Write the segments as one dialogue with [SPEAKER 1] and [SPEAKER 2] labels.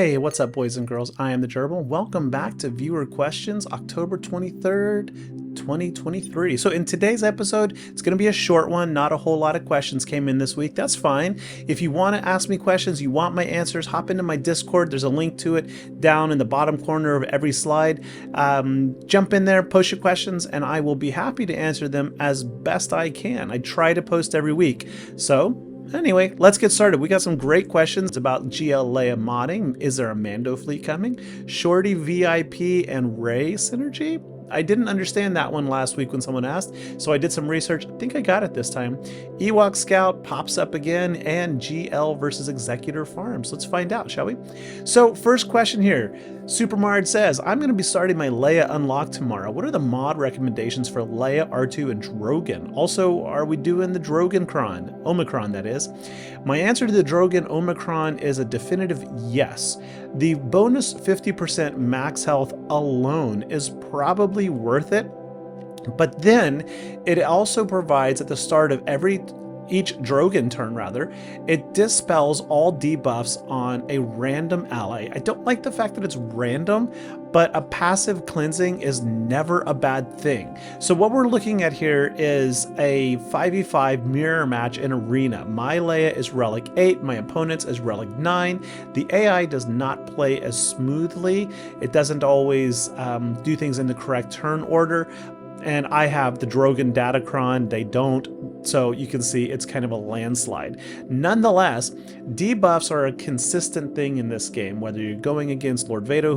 [SPEAKER 1] Hey, what's up, boys and girls? I am the Gerbil. Welcome back to Viewer Questions, October 23rd, 2023. So in today's episode, it's going to be a short one. Not a whole lot of questions came in this week. That's fine. If you want to ask me questions, you want my answers, hop into my Discord. There's a link to it down in the bottom corner of every slide. Jump in there, post your questions, and I will be happy to answer them as best I can. I try to post every week. So anyway, let's get started. We got some great questions about GL Leia modding. Is there a Mando Fleet coming? Sorty, VIP, and Ray synergy? I didn't understand that one last week when someone asked, so I did some research. I think I got it this time. Ewok Scout pops up again, and GL versus Executor Farms. Let's find out, shall we? So first question here. Supermard says, I'm going to be starting my Leia Unlock tomorrow. What are the mod recommendations for Leia, R2, and Drogan? Also, are we doing the Drogan Omicron, that is? My answer to the Drogan Omicron is a definitive yes. The bonus 50% max health alone is probably worth it, but then it also provides at the start of each Drogan turn, it dispels all debuffs on a random ally. I don't like the fact that it's random, but a passive cleansing is never a bad thing. So what we're looking at here is a 5v5 mirror match in Arena. My Leia is Relic 8, my opponent's is Relic 9. The AI does not play as smoothly. It doesn't always do things in the correct turn order. And I have the Drogan Datacron, they don't, so you can see it's kind of a landslide. Nonetheless, debuffs are a consistent thing in this game, whether you're going against Lord Vader,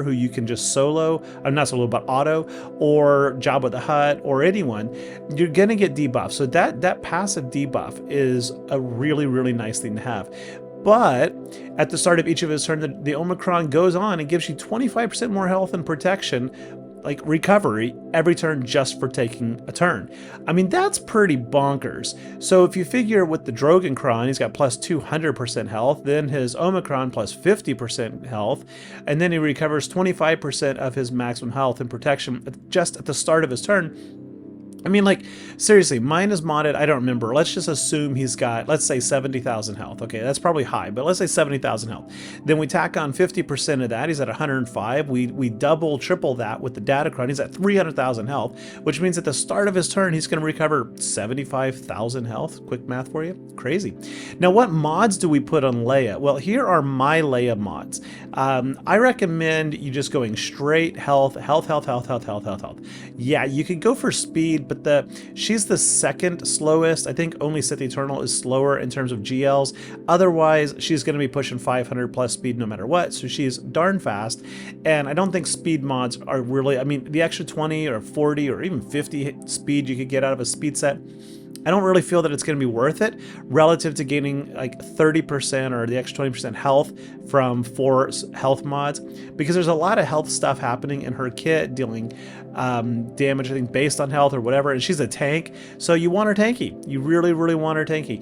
[SPEAKER 1] who you can just solo, not solo, but auto, or Jabba the Hutt, or anyone, you're gonna get debuffs. So that passive debuff is a really, really nice thing to have. But at the start of each of his turns, the Omicron goes on and gives you 25% more health and protection, like recovery, every turn just for taking a turn. I mean, that's pretty bonkers. So if you figure with the Drogan Cron, he's got plus 200% health, then his Omicron plus 50% health, and then he recovers 25% of his maximum health and protection just at the start of his turn. I mean, like, seriously, mine is modded, I don't remember. Let's just assume he's got, let's say 70,000 health. Okay, that's probably high, but let's say 70,000 health. Then we tack on 50% of that, he's at 105. We double, triple that with the Datacron, he's at 300,000 health, which means at the start of his turn, he's gonna recover 75,000 health. Quick math for you, crazy. Now, what mods do we put on Leia? Well, here are my Leia mods. I recommend you just going straight health. Yeah, you could go for speed, but she's the second slowest. I think only Sith Eternal is slower in terms of GLs. Otherwise, she's going to be pushing 500 plus speed no matter what, so she's darn fast. And I don't think speed mods are really, I mean, the extra 20 or 40 or even 50 speed you could get out of a speed set, I don't really feel that it's going to be worth it relative to gaining like 30% or the extra 20% health from 4 health mods, because there's a lot of health stuff happening in her kit, dealing damage, I think, based on health or whatever, and she's a tank, so you want her tanky. You really, really want her tanky.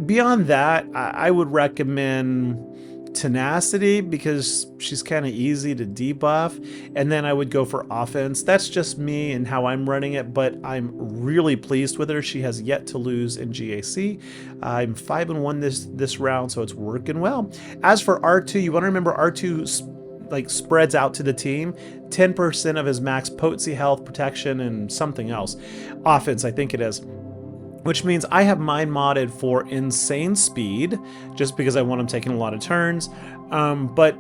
[SPEAKER 1] Beyond that, I would recommend Tenacity, because she's kind of easy to debuff, and then I would go for offense. That's just me and how I'm running it, but I'm really pleased with her. She has yet to lose in GAC. I'm 5-1 this round, so it's working well. As for R2, you want to remember R2 like spreads out to the team. 10% of his max potency, health, protection, and something else. Offense, I think it is. Which means I have mine modded for insane speed, just because I want him taking a lot of turns. But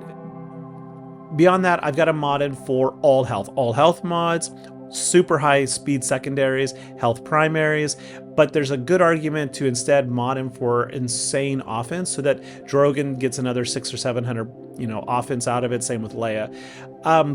[SPEAKER 1] beyond that, I've got him modded for all health mods, super high speed secondaries, health primaries. But there's a good argument to instead mod him for insane offense, so that Drogan gets another 600 or 700, offense out of it. Same with Leia.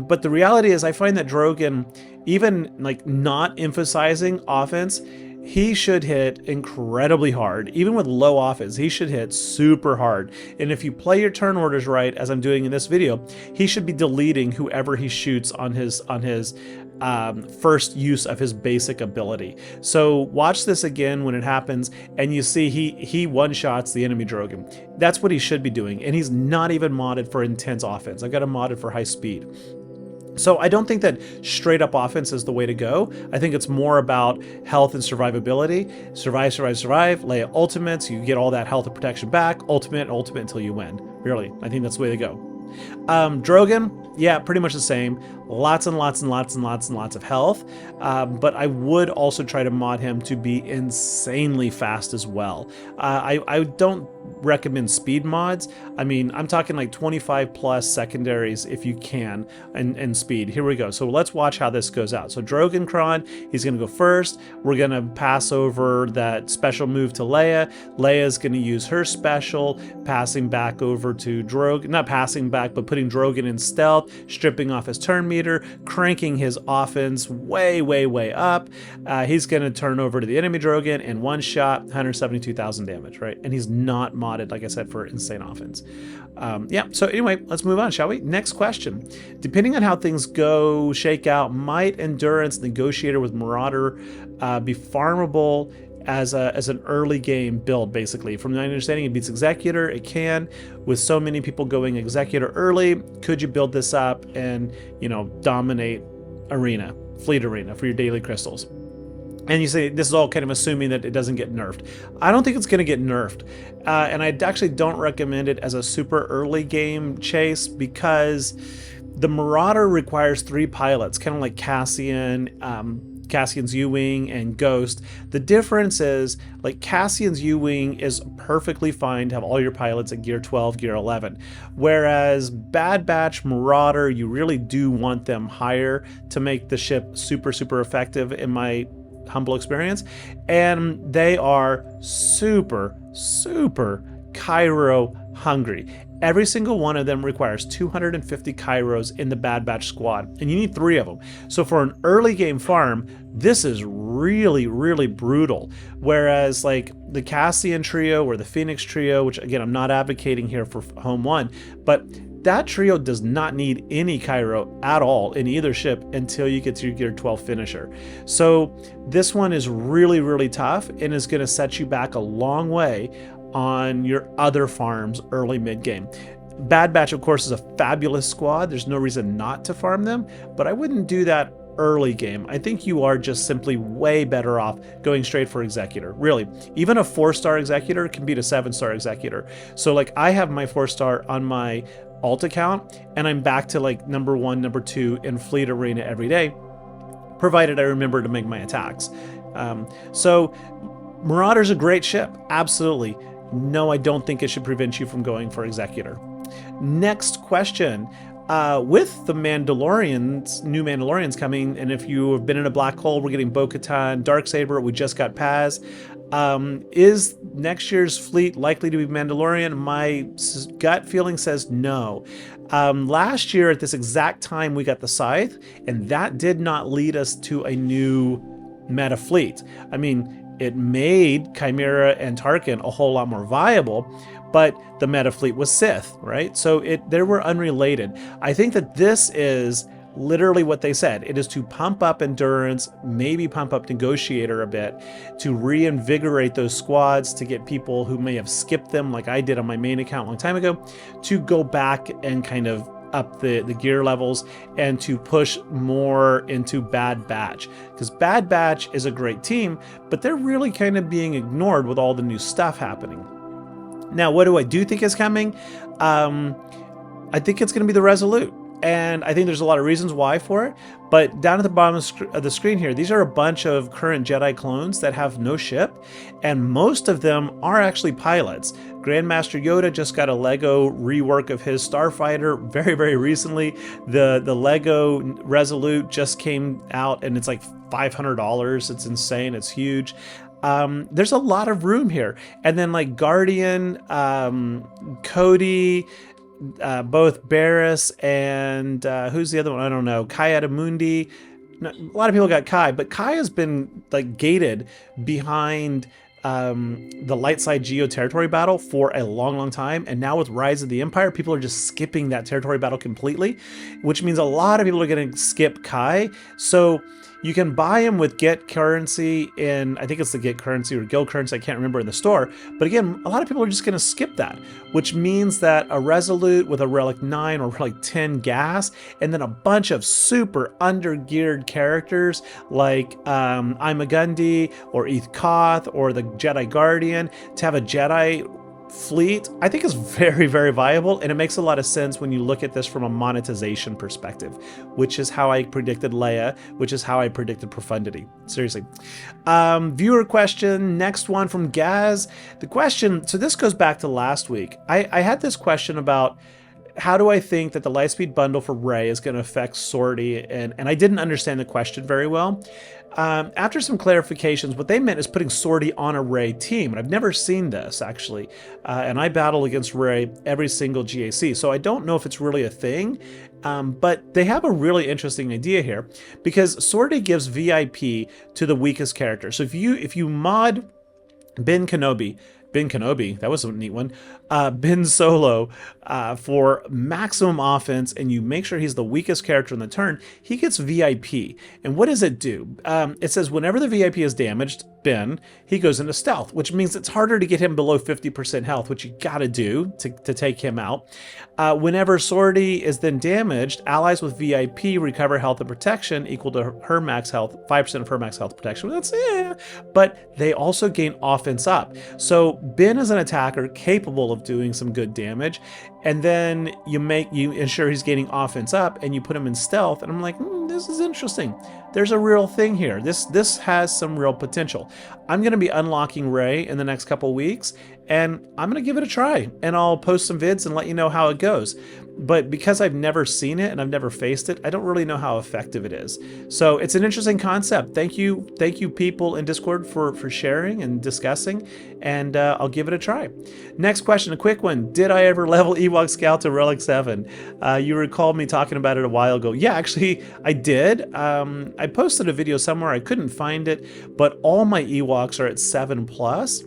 [SPEAKER 1] But the reality is, I find that Drogan, even like not emphasizing offense, he should hit incredibly hard. Even with low offense, he should hit super hard. And if you play your turn orders right, as I'm doing in this video, he should be deleting whoever he shoots on his first use of his basic ability. So watch this again when it happens, and you see he one-shots the enemy Drogan. That's what he should be doing, and he's not even modded for intense offense. I've got him modded for high speed. So I don't think that straight up offense is the way to go. I think it's more about health and survivability. Survive, survive, survive. Leia ultimates. You get all that health and protection back. Ultimate until you win. Really, I think that's the way to go. Drogan, yeah, pretty much the same. Lots and lots and lots and lots and lots of health. But I would also try to mod him to be insanely fast as well. I don't recommend speed mods. I mean, I'm talking like 25 plus secondaries if you can, and speed. Here we go. So let's watch how this goes out. So Drogan Kron, he's going to go first. We're going to pass over that special move to Leia. Leia's going to use her special, passing back over to Drogan, not passing back, but putting Drogan in stealth, stripping off his turn meter, cranking his offense way, way, way up. He's going to turn over to the enemy Drogan and one shot, 172,000 damage, right? And he's not modded, like I said, for insane offense. Yeah, so anyway, let's move on, shall we? Next question. Depending on how things go, shake out, might Endurance Negotiator with Marauder be farmable as an early game build, basically? From my understanding, it beats Executor. It can. With so many people going Executor early, could you build this up and, you know, dominate Arena, Fleet Arena for your daily crystals? And you say this is all kind of assuming that it doesn't get nerfed. I don't think it's going to get nerfed. And I actually don't recommend it as a super early game chase because the Marauder requires 3 pilots, kind of like Cassian's U-Wing and Ghost. The difference is, like, Cassian's U-Wing is perfectly fine to have all your pilots at gear 12, gear 11. Whereas Bad Batch Marauder, you really do want them higher to make the ship super, super effective in my humble experience. And they are super, super Cairo hungry. Every single one of them requires 250 Kairos in the Bad Batch squad, and you need 3 of them. So for an early game farm, this is really, really brutal. Whereas like the Cassian trio or the Phoenix trio, which again, I'm not advocating here for Home 1, but that trio does not need any Cairo at all in either ship until you get to your gear 12 finisher. So this one is really, really tough and is going to set you back a long way on your other farms early mid-game. Bad Batch, of course, is a fabulous squad. There's no reason not to farm them, but I wouldn't do that early game. I think you are just simply way better off going straight for Executor. Really, even a 4-star Executor can beat a 7-star Executor. So like I have my 4-star on my alt account and I'm back to like number 1, number 2 in Fleet Arena every day, provided I remember to make my attacks. So Marauder's a great ship, absolutely. No, I don't think it should prevent you from going for Executor. Next question. With the Mandalorians, new Mandalorians coming, and if you have been in a black hole, we're getting Bo-Katan, Darksaber, we just got Paz. Is next year's fleet likely to be Mandalorian? My gut feeling says no. Last year at this exact time, we got the Scythe, and that did not lead us to a new meta fleet. I mean, it made Chimera and Tarkin a whole lot more viable, but the meta fleet was Sith, right? So they were unrelated. I think that this is literally what they said. It is to pump up Endurance, maybe pump up Negotiator a bit, to reinvigorate those squads, to get people who may have skipped them like I did on my main account a long time ago, to go back and kind of up the gear levels and to push more into Bad Batch. Because Bad Batch is a great team, but they're really kind of being ignored with all the new stuff happening. Now, what do I do think is coming? I think it's going to be the Resolute. And I think there's a lot of reasons why for it. But down at the bottom of the screen here, these are a bunch of current Jedi clones that have no ship. And most of them are actually pilots. Grandmaster Yoda just got a Lego rework of his Starfighter very, very recently. The Lego Resolute just came out and it's like $500. It's insane. It's huge. There's a lot of room here. And then like Guardian, Cody, both Barris and who's the other one? I don't know. Kai Adamundi. A lot of people got Kai, but Kai has been like gated behind the light side geo territory battle for a long, long time. And now with Rise of the Empire, people are just skipping that territory battle completely, which means a lot of people are going to skip Kai. So You can buy them with get currency in, I think it's the get currency or guild currency, I can't remember, in the store. But again, a lot of people are just going to skip that, which means that a Resolute with a Relic 9 or Relic 10 gas, and then a bunch of super under-geared characters like Imagundi or Eth Koth or the Jedi Guardian, to have a Jedi fleet, I think is very, very viable, and it makes a lot of sense when you look at this from a monetization perspective, which is how I predicted Leia, which is how I predicted Profundity. Seriously. Viewer question, next one from Gaz. The question, so this goes back to last week. I had this question about how do I think that the Lightspeed bundle for Ray is going to affect Sorty, and I didn't understand the question very well. After some clarifications, what they meant is putting Sorty on a Ray team, and I've never seen this actually, and I battle against Ray every single GAC, so I don't know if it's really a thing, but they have a really interesting idea here, because Sorty gives VIP to the weakest character. So if you mod Ben Kenobi, that was a neat one, Ben Solo, for maximum offense, and you make sure he's the weakest character in the turn, he gets VIP. And what does it do? It says whenever the VIP is damaged, Ben, he goes into stealth, which means it's harder to get him below 50% health, which you gotta do to take him out. Whenever Sorty is then damaged, allies with VIP recover health and protection equal to her max health, 5% of her max health protection. That's but they also gain offense up. So Ben is an attacker capable of doing some good damage, and then you ensure he's gaining offense up, and you put him in stealth, and I'm like, this is interesting. There's a real thing here. This has some real potential. I'm going to be unlocking Ray in the next couple weeks, and I'm going to give it a try, and I'll post some vids and let you know how it goes. But because I've never seen it and I've never faced it, I don't really know how effective it is. So it's an interesting concept. Thank you people in Discord for sharing and discussing, and I'll give it a try. Next question, a quick one. Did I ever level Ewok Scout to Relic 7? You recall me talking about it a while ago. Yeah, actually, I did. I posted a video somewhere. I couldn't find it, but all my Ewoks are at 7+.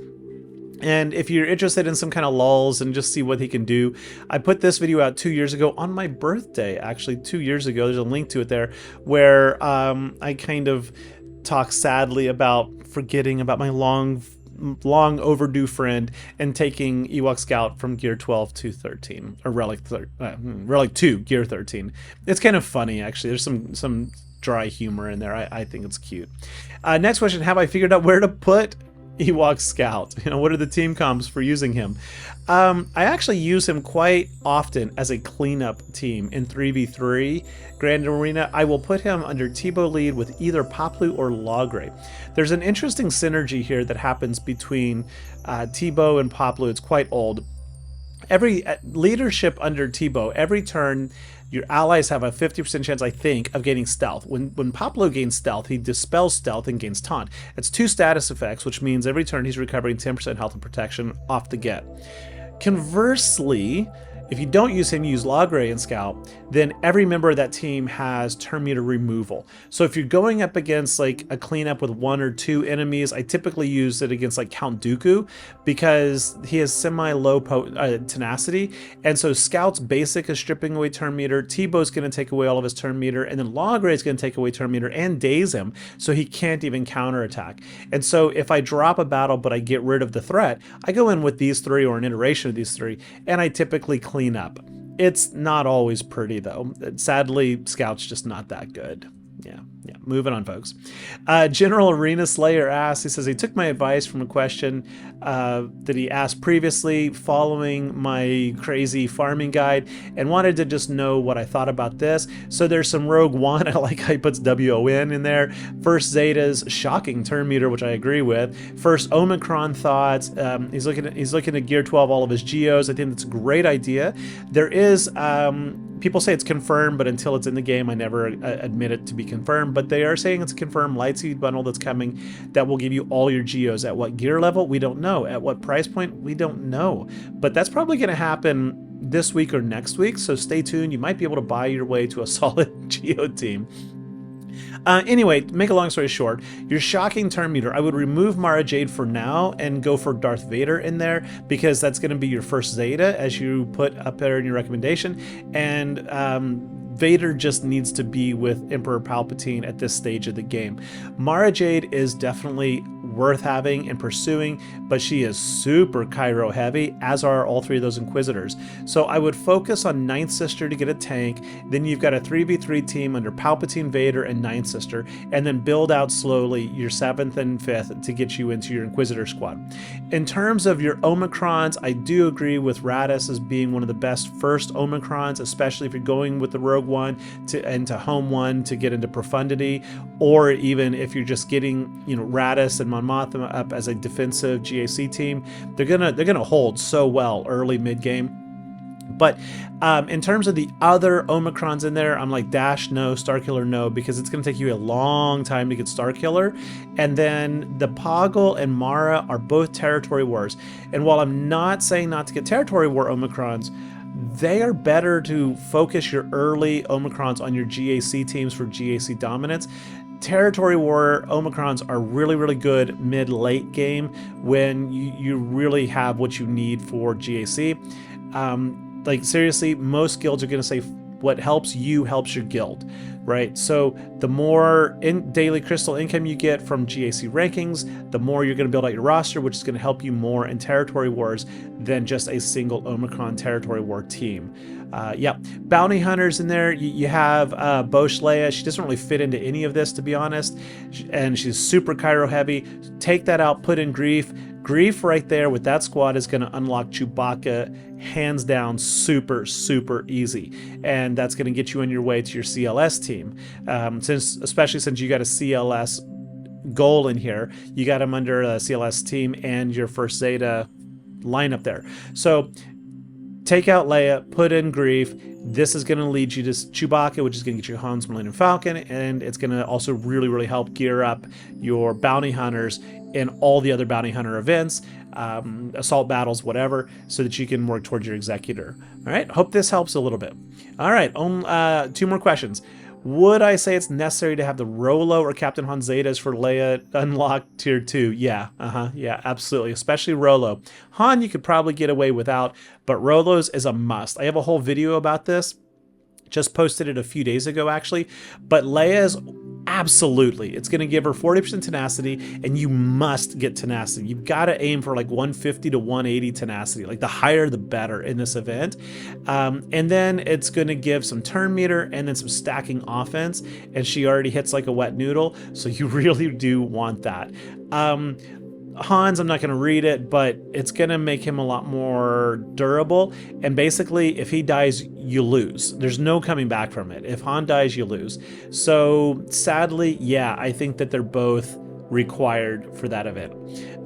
[SPEAKER 1] And if you're interested in some kind of lulls and just see what he can do, I put this video out 2 years ago on my birthday, actually 2 years ago. There's a link to it there where I kind of talk sadly about forgetting about my long overdue friend and taking Ewok Scout from Gear 12 to 13, or Relic 2, Gear 13. It's kind of funny, actually. There's some dry humor in there. I think it's cute. Next question, have I figured out where to put Ewok Scout? What are the team comps for using him? I actually use him quite often as a cleanup team in 3v3 Grand Arena. I will put him under Teebo lead with either Poplu or Logray. There's an interesting synergy here that happens between Teebo and Poplu. It's quite old. Every leadership under Teebo, every turn your allies have a 50% chance, I think, of gaining stealth. When Poplo gains stealth, he dispels stealth and gains taunt. It's 2 status effects, which means every turn he's recovering 10% health and protection off the get. Conversely, if you don't use him, you use Logray and Scout, then every member of that team has turn meter removal. So if you're going up against like a cleanup with 1 or 2 enemies, I typically use it against like Count Dooku because he has semi-low tenacity. And so Scout's basic is stripping away turn meter, Teebo's going to take away all of his turn meter, and then Logray is going to take away turn meter and daze him so he can't even counterattack. And so if I drop a battle but I get rid of the threat, I go in with these 3 or an iteration of these 3, and I typically clean up. It's not always pretty though. Sadly, Scout's just not that good. Yeah, moving on, folks. General Arena Slayer asks, he says, he took my advice from a question that he asked previously following my crazy farming guide and wanted to just know what I thought about this. So there's some Rogue One. I like how he puts WON in there. First Zeta's shocking turn meter, which I agree with. First Omicron thoughts. He's looking at Gear 12, all of his geos. I think that's a great idea. There is people say it's confirmed, but until it's in the game, I never admit it to be confirmed. But they are saying it's a confirmed Lightspeed bundle that's coming that will give you all your geos. At what gear level? We don't know. At what price point? We don't know. But that's probably going to happen this week or next week, so stay tuned. You might be able to buy your way to a solid geo team. Anyway, to make a long story short, your shocking turn meter, I would remove Mara Jade for now and go for Darth Vader in there because that's going to be your first Zeta as you put up there in your recommendation. And Vader just needs to be with Emperor Palpatine at this stage of the game. Mara Jade is definitely worth having and pursuing, but she is super Cairo heavy, as are all three of those Inquisitors. So I would focus on Ninth Sister to get a tank, then you've got a 3v3 team under Palpatine, Vader, and Ninth Sister, and then build out slowly your 7th and 5th to get you into your Inquisitor squad. In terms of your Omicrons, I do agree with Radis as being one of the best first Omicrons, especially if you're going with the Rogue One into Home One to get into Profundity, or even if you're just getting, you know, Radis and Mon Mothma up as a defensive GAC team. They're gonna hold so well early mid game. But in terms of the other Omicrons in there, I'm like Dash no, Starkiller no, because it's going to take you a long time to get Starkiller. And then the Poggle and Mara are both Territory Wars. And while I'm not saying not to get Territory War Omicrons, they are better to focus your early Omicrons on your GAC teams for GAC dominance. Territory War Omicrons are really, really good mid-late game when you really have what you need for GAC. Like seriously, most guilds are going to say what helps you helps your guild, right? So the more daily crystal income you get from GAC rankings, the more you're going to build out your roster, which is going to help you more in Territory Wars than just a single Omicron Territory War team. Yeah, bounty hunters in there. You have GL Leia. She doesn't really fit into any of this, to be honest, and she's super Cairo heavy. Take that out, put in Grief. Grief right there with that squad is going to unlock Chewbacca hands down, super, super easy. And that's going to get you on your way to your CLS team. Especially since you got a CLS goal in here, you got him under a CLS team and your First Zeta lineup there. So take out Leia, put in Grief. This is going to lead you to Chewbacca, which is going to get you Han's Millennium Falcon, and it's going to also really, really help gear up your bounty hunters in all the other bounty hunter events, assault battles, whatever, so that you can work towards your Executor. All right, hope this helps a little bit. All right, 2 more questions. Would I say it's necessary to have the Rolo or Captain Han Zetas for Leia unlocked tier 2? Yeah, yeah, absolutely, especially Rolo. Han you could probably get away without, but Rolo's is a must. I have a whole video about this. Just posted it a few days ago, actually. But Leia's absolutely, it's going to give her 40% tenacity, and you must get tenacity. You've got to aim for like 150 to 180 tenacity. Like the higher, the better in this event. And then it's going to give some turn meter and then some stacking offense. And she already hits like a wet noodle, so you really do want that. Hans, I'm not going to read it, but it's going to make him a lot more durable. And basically, if he dies, you lose. There's no coming back from it. If Han dies, you lose. So sadly, yeah, I think that they're both required for that event.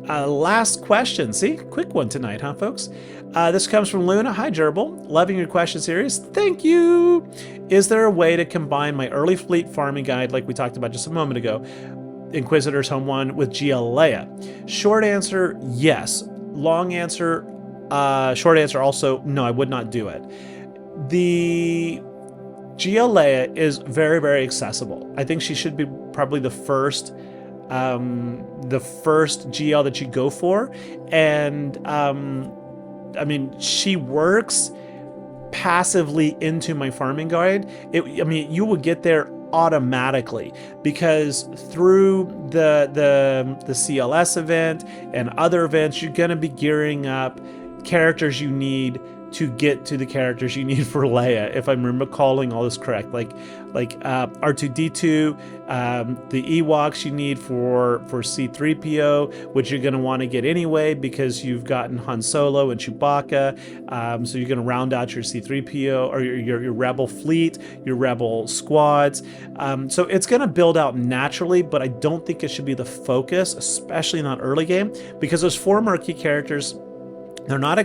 [SPEAKER 1] Last question. See, quick one tonight, huh, folks? This comes from Luna. Hi, Gerbil. Loving your question series. Thank you. Is there a way to combine my early fleet farming guide, like we talked about just a moment ago, Inquisitors Home 1, with GL Leia? Short answer, yes. Long answer, short answer also, no, I would not do it. The GL Leia is very, very accessible. I think she should be probably the first GL that you go for. And I mean, she works passively into my farming guide. I mean, you will get there automatically, because through the CLS event and other events, you're going to be gearing up characters you need to get to the characters you need for Leia, if I'm recalling all this correct. Like R2-D2, the Ewoks you need for C-3PO, which you're going to want to get anyway because you've gotten Han Solo and Chewbacca. So you're going to round out your C-3PO or your Rebel fleet, your Rebel squads. So it's going to build out naturally, but I don't think it should be the focus, especially not early game, because those 4 marquee characters, they're not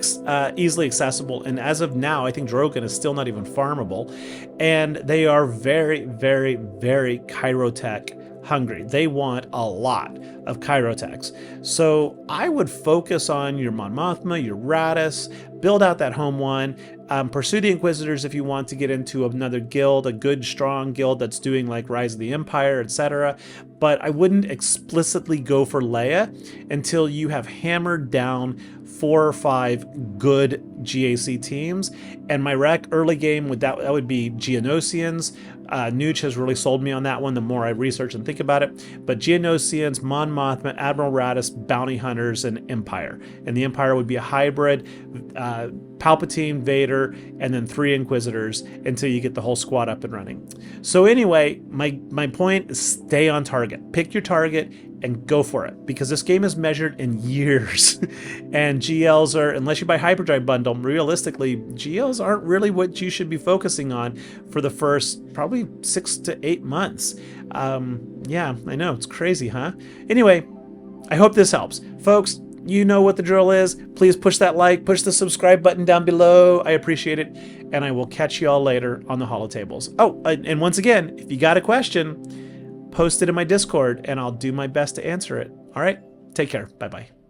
[SPEAKER 1] easily accessible, and as of now, I think Drogan is still not even farmable, and they are very, very, very Chirotech hungry. They want a lot. of Chirotechs. So I would focus on your Mon Mothma, your Raddus, build out that home one, pursue the Inquisitors if you want to get into another guild, a good, strong guild that's doing like Rise of the Empire, etc. But I wouldn't explicitly go for Leia until you have hammered down 4 or 5 good GAC teams. And my rec early game that would be Geonosians. Nooch has really sold me on that one the more I research and think about it. But Geonosians, Mon Mothma, Admiral Raddus, Bounty Hunters, and Empire. And the Empire would be a hybrid, Palpatine, Vader, and then 3 Inquisitors until you get the whole squad up and running. So anyway, my point is stay on target. Pick your target and go for it, because this game is measured in years. And GLs are, unless you buy Hyperdrive bundle, realistically, GLs aren't really what you should be focusing on for the first probably 6 to 8 months. Yeah, I know, it's crazy, huh? Anyway, I hope this helps. Folks, you know what the drill is. Please push that like, push the subscribe button down below. I appreciate it. And I will catch you all later on the holotables. Oh, and once again, if you got a question, post it in my Discord and I'll do my best to answer it. All right, take care. Bye-bye.